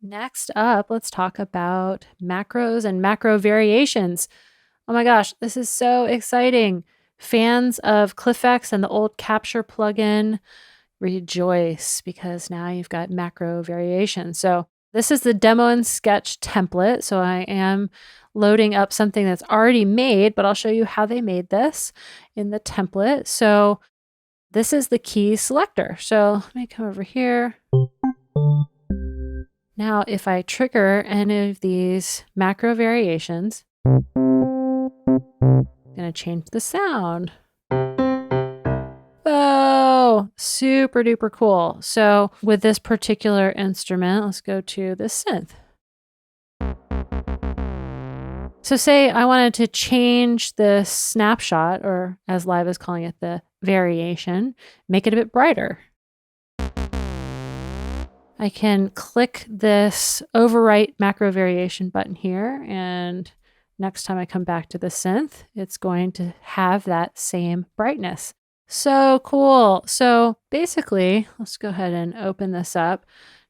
Next up, let's talk about macros and macro variations. Oh my gosh, this is so exciting. Fans of ClyphX and the old Capture plugin, rejoice because now you've got macro variation. So this is the demo and sketch template. So I am loading up something that's already made, but I'll show you how they made this in the template. So this is the key selector. So let me come over here. Now, if I trigger any of these macro variations, I'm going to change the sound. Oh, super duper cool. So with this particular instrument, let's go to the synth. So say I wanted to change the snapshot, or as Live is calling it, the variation, make it a bit brighter. I can click this overwrite macro variation button here, and next time I come back to the synth, it's going to have that same brightness. So cool. So basically, let's go ahead and open this up.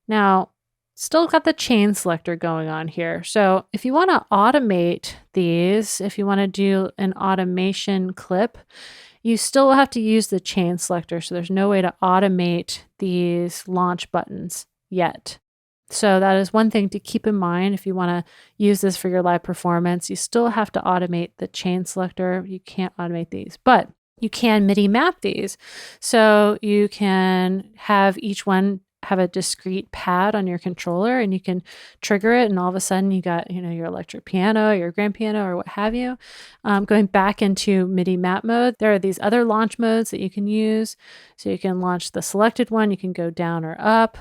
Now, still got the chain selector going on here. So if you want to automate these, if you want to do an automation clip, you still have to use the chain selector. So there's no way to automate these launch buttons yet. So that is one thing to keep in mind. If you want to use this for your live performance, you still have to automate the chain selector. You can't automate these, but you can MIDI map these. So you can have each one have a discrete pad on your controller, and you can trigger it, and all of a sudden you got, your electric piano, your grand piano, or what have you. Going back into MIDI map mode, there are these other launch modes that you can use. So you can launch the selected one, you can go down or up.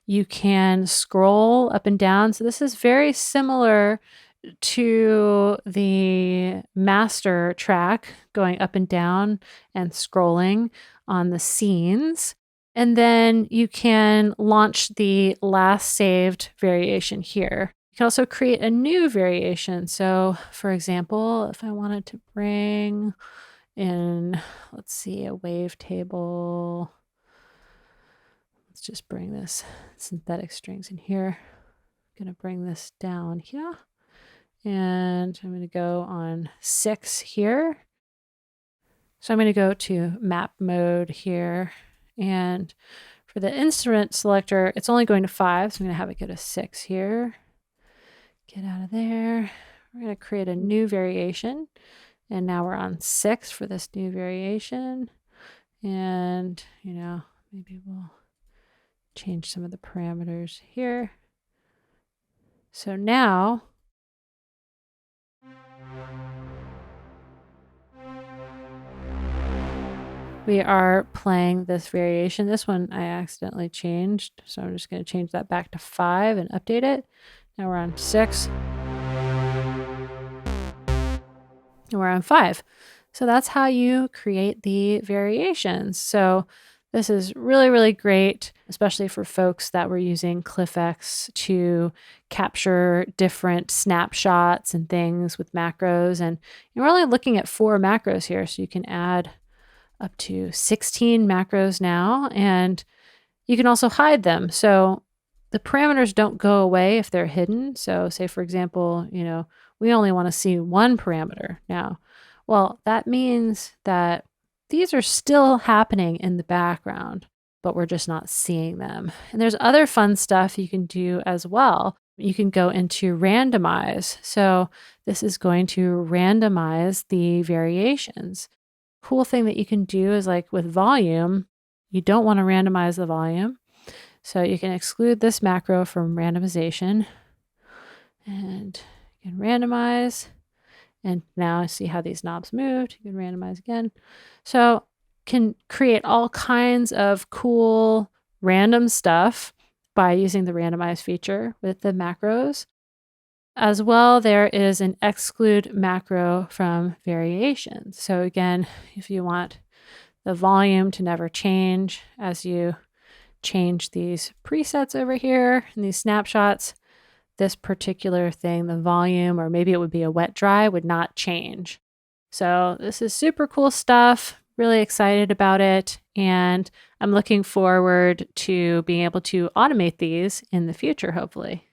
You can scroll up and down. So this is very similar to the master track, going up and down and scrolling on the scenes. And then you can launch the last saved variation here. You can also create a new variation. So for example, if I wanted to bring in, let's see, a wavetable, let's just bring this synthetic strings in here. I'm going to bring this down here. And I'm going to go on 6 here. So I'm going to go to map mode here. And for the instrument selector, it's only going to 5. So I'm going to have it go to 6 here. Get out of there. We're going to create a new variation. And now we're on 6 for this new variation. And, maybe we'll change some of the parameters here. So now we are playing this variation. This one I accidentally changed, so I'm just going to change that back to 5 and update it. Now we're on 6. And we're on 5. So that's how you create the variations. So this is really, really great, especially for folks that were using ClyphX to capture different snapshots and things with macros. And we're only looking at 4 macros here, so you can add up to 16 macros now, and you can also hide them. So the parameters don't go away if they're hidden. So say, for example, we only want to see one parameter now. Well, that means that these are still happening in the background, but we're just not seeing them. And there's other fun stuff you can do as well. You can go into randomize. So this is going to randomize the variations. Cool thing that you can do is, like with volume, you don't want to randomize the volume. So you can exclude this macro from randomization, and you can randomize. And now see how these knobs moved. You can randomize again. So can create all kinds of cool random stuff by using the randomize feature with the macros. As well, there is an exclude macro from variations. So again, if you want the volume to never change as you change these presets over here and these snapshots, this particular thing, the volume, or maybe it would be a wet dry, would not change. So this is super cool stuff. Really excited about it. And I'm looking forward to being able to automate these in the future, hopefully.